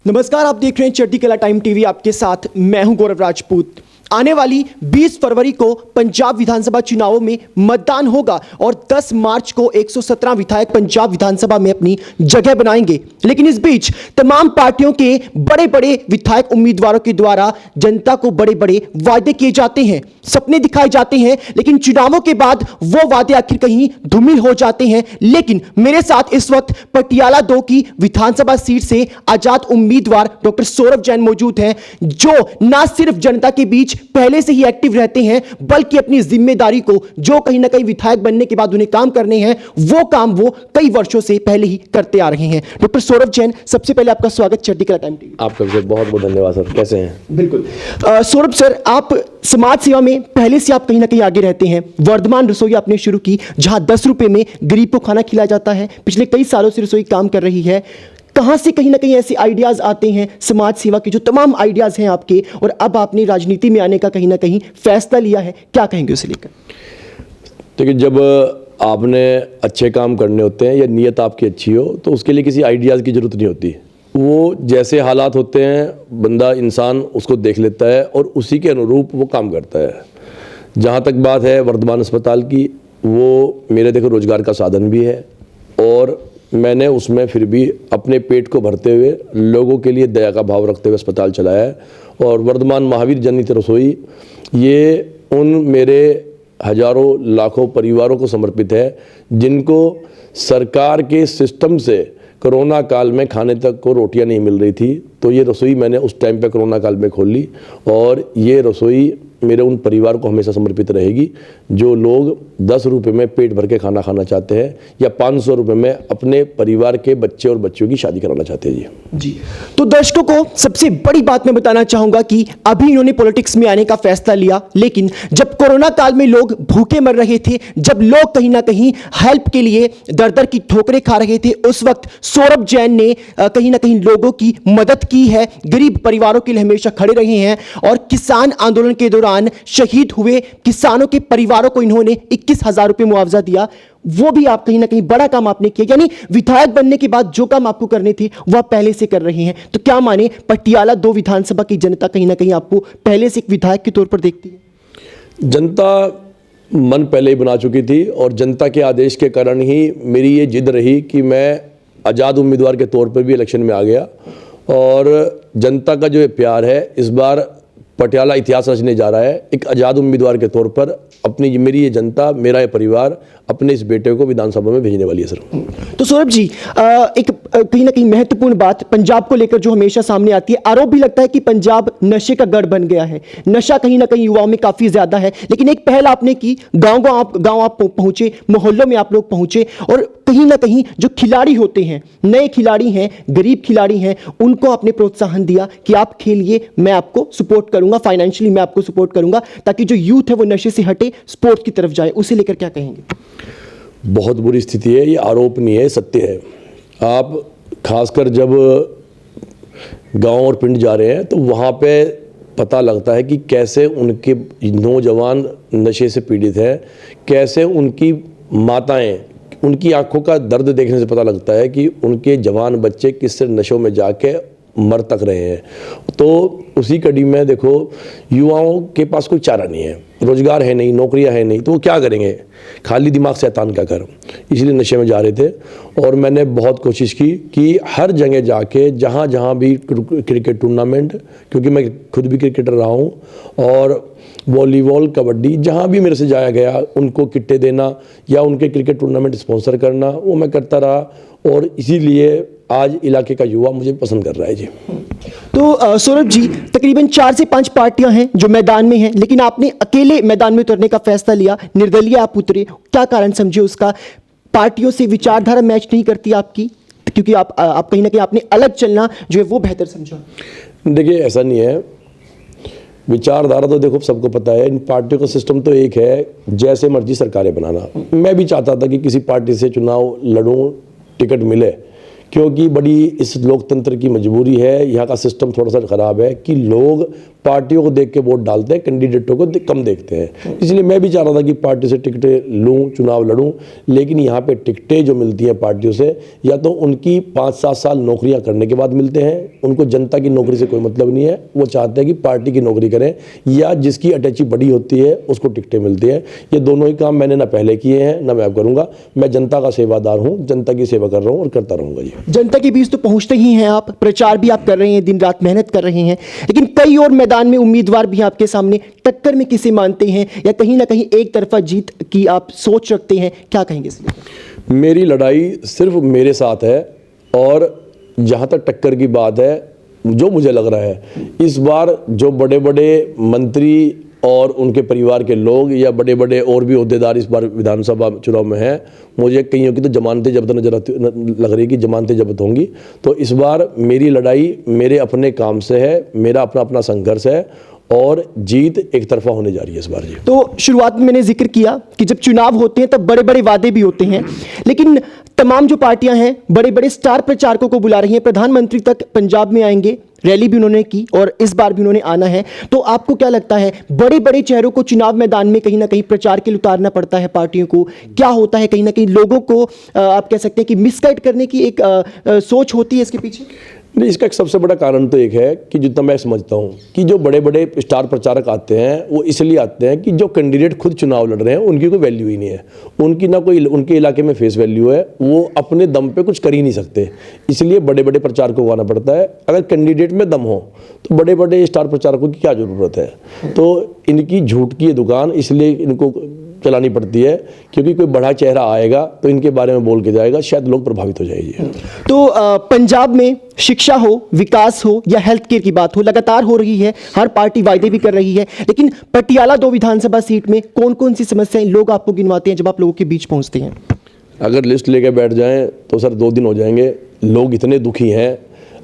नमस्कार, आप देख रहे हैं चढ़ती कला टाइम टीवी। आपके साथ मैं हूं गौरव राजपूत। आने वाली 20 फरवरी को पंजाब विधानसभा चुनावों में मतदान होगा और 10 मार्च को 117 विधायक पंजाब विधानसभा में अपनी जगह बनाएंगे। लेकिन इस बीच तमाम पार्टियों के बड़े बड़े विधायक उम्मीदवारों के द्वारा जनता को बड़े बड़े वादे किए जाते हैं, सपने दिखाए जाते हैं, लेकिन चुनावों के बाद वो वादे आखिर कहीं धूमिल हो जाते हैं। लेकिन मेरे साथ इस वक्त पटियाला 2 की विधानसभा सीट से आजाद उम्मीदवार डॉक्टर सौरभ जैन मौजूद हैं, जो ना सिर्फ जनता के बीच पहले से ही एक्टिव रहते हैं, बल्कि अपनी जिम्मेदारी को जो कहीं ना कहीं विधायक बनने के बाद उन्हें काम करने हैं, वो काम वो कई वर्षों से पहले ही करते आ रहे हैं। डॉक्टर सौरभ जैन, सबसे पहले आपका स्वागत चढ़ती कला टाइम टीवी। आपका भी बहुत बहुत धन्यवाद सर। कैसे हैं? बिल्कुल। सौरभ सर, आप समाज सेवा में पहले से आप कहीं ना कहीं आगे रहते हैं। वर्धमान रसोई आपने शुरू की, जहां 10 रुपए में गरीब को खाना खिलाया जाता है। पिछले कई सालों से रसोई काम कर रही है। कहां से कहीं ना कहीं ऐसे आइडियाज आते हैं समाज सेवा के, जो तमाम आइडियाज हैं आपके, और अब आपने राजनीति में आने का कहीं ना कहीं फैसला लिया है, क्या कहेंगे उसे लेकर? देखिए, जब आपने अच्छे काम करने होते हैं या नीयत आपकी अच्छी हो तो उसके लिए किसी आइडियाज़ की ज़रूरत नहीं होती। वो जैसे हालात होते हैं, बंदा इंसान उसको देख लेता है और उसी के अनुरूप वो काम करता है। जहाँ तक बात है वर्धमान अस्पताल की, वो मेरे देखो रोज़गार का साधन भी है, और मैंने उसमें फिर भी अपने पेट को भरते हुए लोगों के लिए दया का भाव रखते हुए अस्पताल चलाया है। और वर्धमान महावीर जनहित रसोई ये उन मेरे हजारों लाखों परिवारों को समर्पित है जिनको सरकार के सिस्टम से कोरोना काल में खाने तक को रोटियां नहीं मिल रही थी। तो ये रसोई मैंने उस टाइम पे कोरोना काल में खोल ली, और ये रसोई मेरे उन परिवार को हमेशा समर्पित रहेगी जो लोग 10 रुपये में पेट भर के खाना खाना चाहते हैं या 500 रुपये में अपने परिवार के बच्चे और बच्चियों की शादी कराना चाहते हैं। जी, तो दर्शकों को सबसे बड़ी बात मैं बताना चाहूंगा कि अभी इन्होंने पॉलिटिक्स में आने का फैसला लिया, लेकिन जब कोरोना काल में लोग भूखे मर रहे थे, जब लोग कहीं ना कहीं हेल्प के लिए दर दर की ठोकरें खा रहे थे, उस वक्त सौरभ जैन ने कहीं ना कहीं लोगों की मदद की है, गरीब परिवारों के लिए हमेशा खड़े रहे हैं। और किसान आंदोलन के दौरान शहीद हुए किसानों के परिवारों को इन्होंने 21,000 रुपए मुआवजा दिया। वो भी आप कहीं ना कहीं बड़ा काम आपने किया, यानी विधायक बनने के बाद जो काम आपको करने थे वो आप पहले से कर रहे हैं। तो क्या माने, पटियाला 2 विधानसभा की जनता कहीं ना कहीं आपको पहले से एक विधायक के तौर पर देखती है? जनता मन पहले ही बना चुकी थी, और जनता के आदेश के कारण ही मेरी ये जिद रही कि मैं आज़ाद उम्मीदवार के तौर पर भी इलेक्शन में आ गया। और जनता का जो प्यार है, इस बार पटियाला इतिहास रचने जा रहा है। एक आज़ाद उम्मीदवार के तौर पर अपनी मेरी ये जनता, मेरा ये परिवार अपने इस बेटे को विधानसभा में भेजने वाली है सर। तो सौरभ जी, एक कहीं ना कहीं महत्वपूर्ण बात पंजाब को लेकर जो हमेशा सामने आती है, आरोप भी लगता है कि पंजाब नशे का गढ़ बन गया है। नशा कहीं ना कहीं युवाओं में काफी ज्यादा है, लेकिन एक पहल आपने की, गांव आप पहुंचे, मोहल्लों में आप लोग पहुंचे, और कहीं ना कहीं जो खिलाड़ी होते हैं, नए खिलाड़ी हैं, गरीब खिलाड़ी हैं, उनको आपने प्रोत्साहन दिया कि आप खेलिए, मैं आपको सपोर्ट करूंगा, फाइनेंशियली मैं आपको सपोर्ट करूंगा, ताकि जो यूथ है वो नशे से हटे, स्पोर्ट्स की तरफ जाए। उसे लेकर क्या कहेंगे? बहुत बुरी स्थिति है, ये आरोप नहीं है, सत्य है। आप खासकर जब गांव और पिंड जा रहे हैं तो वहाँ पे पता लगता है कि कैसे उनके नौजवान नशे से पीड़ित हैं, कैसे उनकी माताएं, उनकी आंखों का दर्द देखने से पता लगता है कि उनके जवान बच्चे किस नशों में जाके मर तक रहे हैं। तो उसी कड़ी में देखो, युवाओं के पास कोई चारा नहीं है, रोजगार है नहीं, नौकरियां है नहीं, तो वो क्या करेंगे? खाली दिमाग शैतान का घर, इसलिए नशे में जा रहे थे। और मैंने बहुत कोशिश की कि हर जगह जाके, जहाँ जहाँ भी क्रिकेट टूर्नामेंट, क्योंकि मैं खुद भी क्रिकेटर रहा हूँ, और वॉलीबॉल, कबड्डी, जहाँ भी मेरे से जाया गया, उनको किट्टे देना या उनके क्रिकेट टूर्नामेंट स्पॉन्सर करना, वो मैं करता रहा। और इसीलिए आज इलाके का युवा मुझे पसंद कर रहा है जी। तो सौरभ जी, तकरीबन 4 से 5 पार्टियां हैं जो मैदान में हैं, लेकिन आपने अकेले मैदान में उतरने का फैसला लिया, निर्दलीय आप उतरे, क्या कारण समझे उसका? पार्टियों से विचारधारा मैच नहीं करती आपकी, क्योंकि आप कहीं ना कहीं आपने अलग चलना जो है वो बेहतर समझा? देखिए, ऐसा नहीं है, विचारधारा तो देखो सबको पता है। इन पार्टियों का सिस्टम तो एक है, जैसे मर्जी सरकारें बनाना। मैं भी चाहता था कि किसी पार्टी से चुनाव लड़ूं, टिकट मिले, क्योंकि बड़ी इस लोकतंत्र की मजबूरी है, यहाँ का सिस्टम थोड़ा सा ख़राब है कि लोग पार्टियों को देख के वोट डालते हैं, कैंडिडेटों को कम देखते हैं। इसलिए मैं भी चाह रहा था कि पार्टी से टिकटें लूँ, चुनाव लड़ूँ, लेकिन यहाँ पे टिकटें जो मिलती हैं पार्टियों से, या तो उनकी 5-7 साल नौकरियाँ करने के बाद मिलते हैं, उनको जनता की नौकरी से कोई मतलब नहीं है, वो चाहते हैं कि पार्टी की नौकरी करें, या जिसकी अटैची बड़ी होती है उसको टिकटें मिलती हैं। ये दोनों ही काम मैंने ना पहले किए हैं ना मैं अब करूँगा। मैं जनता का सेवादार हूँ, जनता की सेवा कर रहा हूँ और करता रहूँगा जी। जनता के बीच तो पहुंचते ही हैं आप, प्रचार भी आप कर रहे हैं, दिन रात मेहनत कर रहे हैं, लेकिन कई और मैदान में उम्मीदवार भी आपके सामने, टक्कर में किसे मानते हैं या कहीं ना कहीं एक तरफा जीत की आप सोच रखते हैं, क्या कहेंगे इसलिए? मेरी लड़ाई सिर्फ मेरे साथ है, और जहाँ तक टक्कर की बात है, जो मुझे लग रहा है इस बार जो बड़े बड़े मंत्री और उनके परिवार के लोग या बड़े बड़े और भी ओहदेदार इस बार विधानसभा चुनाव में हैं, मुझे कईयों की तो जमानतें जब्त लग रही कि जमानतें जब्त होंगी। तो इस बार मेरी लड़ाई मेरे अपने काम से है, मेरा अपना अपना संघर्ष है, और जीत एक तरफा होने जा रही है इस बार जी। तो शुरुआत में मैंने जिक्र किया कि जब चुनाव होते हैं तब बड़े बड़े वादे भी होते हैं, लेकिन तमाम जो पार्टियां हैं बड़े बड़े स्टार प्रचारकों को बुला रही हैं। प्रधानमंत्री तक पंजाब में आएंगे, रैली भी उन्होंने की और इस बार भी उन्होंने आना है। तो आपको क्या लगता है, बड़े बड़े चेहरों को चुनाव मैदान में कहीं ना कहीं प्रचार के लिए उतारना पड़ता है पार्टियों को? क्या होता है, कहीं ना कहीं लोगों को आप कह सकते हैं कि मिसगाइड करने की एक सोच होती है इसके पीछे? नहीं, इसका एक सबसे बड़ा कारण तो एक है कि जितना मैं समझता हूँ कि जो बड़े बड़े स्टार प्रचारक आते हैं वो इसलिए आते हैं कि जो कैंडिडेट खुद चुनाव लड़ रहे हैं उनकी कोई वैल्यू ही नहीं है, उनकी ना कोई उनके इलाके में फेस वैल्यू है, वो अपने दम पे कुछ कर ही नहीं सकते, इसलिए बड़े बड़े प्रचारकों को आना पड़ता है। अगर कैंडिडेट में दम हो तो बड़े बड़े स्टार प्रचारकों की क्या ज़रूरत है? तो इनकी झूठ की दुकान इसलिए इनको चलानी पड़ती है क्योंकि कोई बड़ा चेहरा आएगा तो इनके बारे में बोल के जाएगा, शायद लोग प्रभावित हो जाएंगे। तो पंजाब में शिक्षा हो, विकास हो या हेल्थ केयर की बात हो, लगातार हो रही है, हर पार्टी वायदे भी कर रही है, लेकिन पटियाला 2 विधानसभा सीट में कौन कौन सी समस्याएं लोग आपको गिनवाते हैं जब आप लोगों के बीच पहुंचते हैं? अगर लिस्ट लेके बैठ जाएं तो सर 2 दिन हो जाएंगे। लोग इतने दुखी हैं।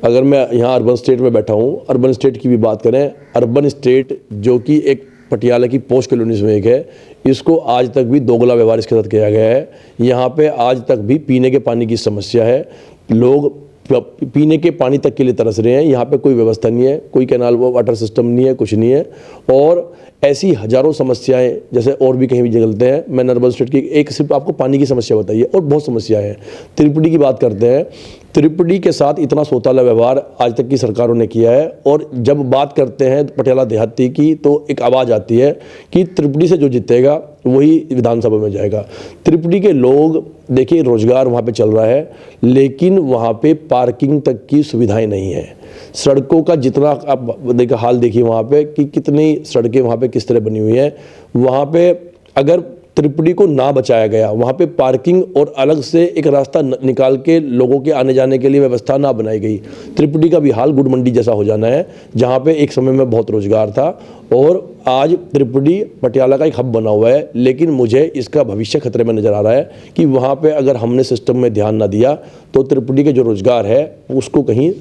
अगर मैं यहाँ अर्बन स्टेट में बैठा हूँ, अर्बन स्टेट की भी बात करें, अर्बन स्टेट जो कि एक पटियाला की पोस्ट कॉलोनीज में एक है, इसको आज तक भी दोगला व्यवहार इसके साथ किया गया है। यहाँ पे आज तक भी पीने के पानी की समस्या है, लोग पीने के पानी तक के लिए तरस रहे हैं। यहाँ पे कोई व्यवस्था नहीं है, कोई कैनाल वाटर सिस्टम नहीं है, कुछ नहीं है, और ऐसी हजारों समस्याएं जैसे और भी कहीं भी जगलते हैं। मैं अर्बन स्टेट की एक सिर्फ आपको पानी की समस्या बताइए, और बहुत समस्याएं हैं। त्रिपुटी की बात करते हैं, त्रिपुटी के साथ इतना सौताला व्यवहार आज तक की सरकारों ने किया है, और जब बात करते हैं पटियाला देहाती की तो एक आवाज़ आती है कि त्रिपुटी से जो जीतेगा वही विधानसभा में जाएगा। त्रिपुटी के लोग देखिए, रोजगार वहाँ पे चल रहा है, लेकिन वहाँ पे पार्किंग तक की सुविधाएं नहीं है। सड़कों का जितना आप हाल देखिए वहाँ पे कि कितनी सड़कें वहाँ पे किस तरह बनी हुई हैं। वहाँ पे अगर त्रिपुटी को ना बचाया गया, वहाँ पे पार्किंग और अलग से एक रास्ता निकाल के लोगों के आने जाने के लिए व्यवस्था ना बनाई गई, त्रिपुटी का भी हाल गुड़ मंडी जैसा हो जाना है, जहाँ पे एक समय में बहुत रोजगार था और आज त्रिपुटी पटियाला का एक हब बना हुआ है। लेकिन मुझे इसका भविष्य खतरे में नज़र आ रहा है कि वहाँ पे अगर हमने सिस्टम में ध्यान ना दिया तो त्रिपुटी के जो रोजगार है उसको कहीं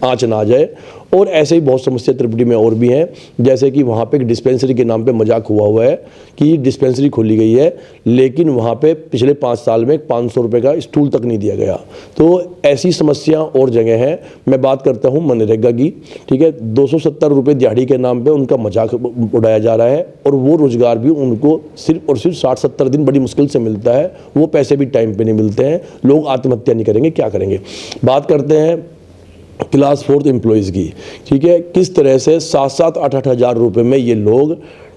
आँच ना आ जाए। और ऐसे ही बहुत समस्या त्रिपुटी में और भी हैं, जैसे कि वहाँ पे एक डिस्पेंसरी के नाम पे मजाक हुआ है कि डिस्पेंसरी खोली गई है, लेकिन वहाँ पे पिछले 5 साल में 500 रुपये का स्टूल तक नहीं दिया गया। तो ऐसी समस्या और जगह हैं। मैं बात करता हूँ मनरेगा की, ठीक है, 270 रुपये दिहाड़ी के नाम पर उनका मजाक उड़ाया जा रहा है, और वो रोज़गार भी उनको सिर्फ और सिर्फ 60-70 दिन बड़ी मुश्किल से मिलता है, वो पैसे भी टाइम पर नहीं मिलते हैं। लोग आत्महत्या नहीं करेंगे, क्या करेंगे? बात करते हैं क्लास 4 एम्प्लॉयज़ की, ठीक है, किस तरह से 7-7, 8-8 हज़ार रुपये में ये लोग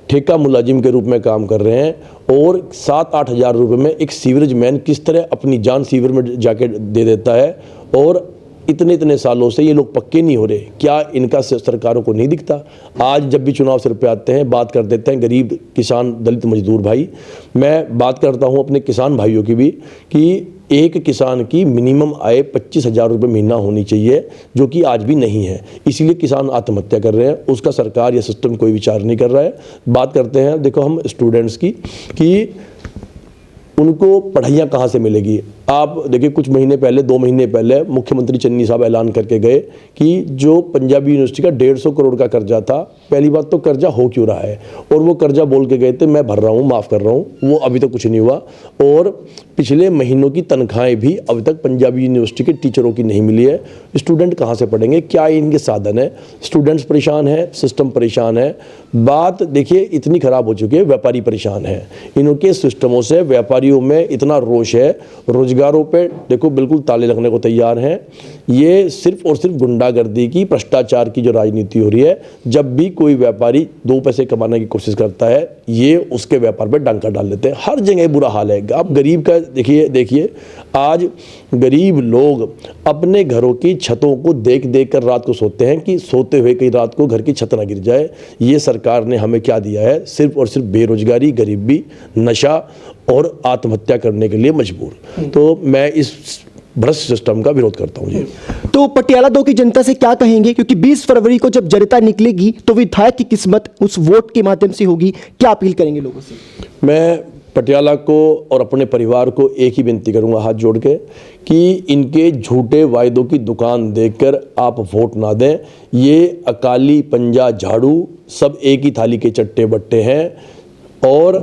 ठेका मुलाजिम के रूप में काम कर रहे हैं, और 7-8 हज़ार रुपये में एक सीवरेज मैन किस तरह अपनी जान सीवर में जाके दे देता है। और इतने सालों से ये लोग पक्के नहीं हो रहे, क्या इनका सरकारों को नहीं दिखता? आज जब भी चुनाव सिर पे आते हैं बात कर देते हैं गरीब किसान दलित मजदूर भाई। मैं बात करता हूँ अपने किसान भाइयों की भी कि एक किसान की मिनिमम आय 25,000 रुपये महीना होनी चाहिए, जो कि आज भी नहीं है। इसीलिए किसान आत्महत्या कर रहे हैं, उसका सरकार या सिस्टम कोई विचार नहीं कर रहा है। बात करते हैं देखो हम स्टूडेंट्स की कि उनको पढ़ाइयाँ कहाँ से मिलेगी। आप देखिए कुछ महीने पहले, 2 महीने पहले मुख्यमंत्री चन्नी साहब ऐलान करके गए कि जो पंजाबी यूनिवर्सिटी का 150 करोड़ का कर्जा था, पहली बात तो कर्जा हो क्यों रहा है, और वो कर्जा बोल के गए थे मैं भर रहा हूँ, माफ़ कर रहा हूँ, वो अभी तक कुछ नहीं हुआ। और पिछले महीनों की तनख्वाहें भी अभी तक पंजाबी यूनिवर्सिटी के टीचरों की नहीं मिली है। स्टूडेंट कहाँ से पढ़ेंगे, क्या इनके साधन है? स्टूडेंट्स परेशान है, सिस्टम परेशान है। बात देखिए इतनी ख़राब हो चुकी है, व्यापारी परेशान है। इनके सिस्टमों से व्यापारियों में इतना रोष है, रोजगारों पे देखो बिल्कुल ताले लगने को तैयार हैं। ये सिर्फ और सिर्फ गुंडागर्दी की, भ्रष्टाचार की जो राजनीति हो रही है। जब भी कोई व्यापारी 2 पैसे कमाने की कोशिश करता है, ये उसके व्यापार पे डंका डाल लेते हैं। हर जगह बुरा हाल है। आप गरीब का देखिए आज गरीब लोग अपने घरों की छतों को देख देख कर रात को सोते हैं कि सोते हुए कहीं रात को घर की छत ना गिर जाए। ये सरकार ने हमें क्या दिया है? सिर्फ और सिर्फ बेरोजगारी, गरीबी, नशा और आत्महत्या करने के लिए मजबूर। तो मैं इस भ्रष्ट सिस्टम का विरोध करता हूँ जी। तो पटियाला 2 की जनता से क्या कहेंगे, क्योंकि 20 फरवरी को जब जनता निकलेगी तो विधायक की किस्मत उस वोट के माध्यम से होगी, क्या अपील करेंगे लोगों से? मैं पटियाला को और अपने परिवार को एक ही विनती करूंगा हाथ जोड़ के कि इनके झूठे वायदों की दुकान देखकर आप वोट ना दें। ये अकाली पंजा झाड़ू सब एक ही थाली के चट्टे बट्टे हैं। और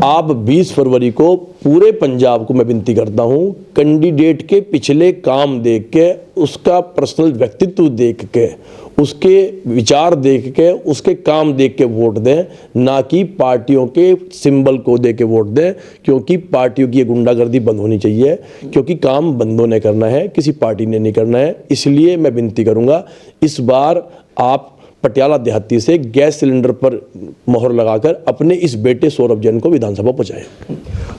आप 20 फरवरी को पूरे पंजाब को मैं विनती करता हूं, कैंडिडेट के पिछले काम देख के, उसका पर्सनल व्यक्तित्व देख के, उसके विचार देख के, उसके काम देख के वोट दें, ना कि पार्टियों के सिंबल को देख के वोट दें। क्योंकि पार्टियों की ये गुंडागर्दी बंद होनी चाहिए, क्योंकि काम बंदों ने करना है, किसी पार्टी ने नहीं करना है। इसलिए मैं विनती करूंगा, इस बार आप पटियाला देहाती से गैस सिलेंडर पर मोहर लगाकर अपने इस बेटे सौरभ जैन को विधानसभा पहुंचाएं।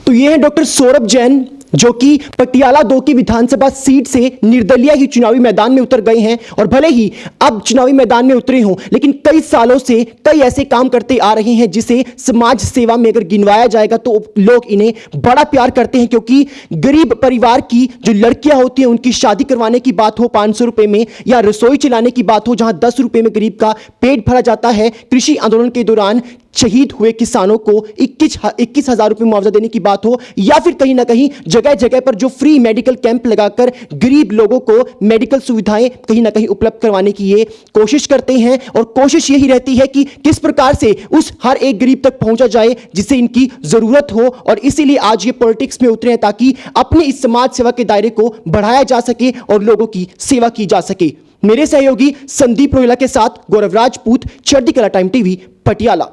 तो ये है डॉक्टर सौरभ जैन, जो कि पटियाला 2 की विधानसभा सीट से निर्दलीय ही चुनावी मैदान में उतर गए हैं। और भले ही अब चुनावी मैदान में उतरे हों, लेकिन कई सालों से कई ऐसे काम करते आ रहे हैं जिसे समाज सेवा में अगर गिनवाया जाएगा तो लोग इन्हें बड़ा प्यार करते हैं। क्योंकि गरीब परिवार की जो लड़कियां होती हैं, उनकी शादी करवाने की बात हो 500 रुपए में, या रसोई चलाने की बात हो जहां 10 रुपए में गरीब का पेट भरा जाता है, कृषि आंदोलन के दौरान शहीद हुए किसानों को 21,000 रुपए मुआवजा देने की बात हो, या फिर कहीं ना कहीं जगह जगह पर जो फ्री मेडिकल कैंप लगाकर गरीब लोगों को मेडिकल सुविधाएं कहीं ना कहीं उपलब्ध करवाने की ये कोशिश करते हैं। और कोशिश यही रहती है कि किस प्रकार से उस हर एक गरीब तक पहुंचा जाए जिसे इनकी जरूरत हो। और इसीलिए आज ये पॉलिटिक्स में उतरे हैं, ताकि अपने इस समाज सेवा के दायरे को बढ़ाया जा सके और लोगों की सेवा की जा सके। मेरे सहयोगी संदीप रोहिला के साथ गौरव राजपूत, चढ़ती कला टाइम टीवी, पटियाला।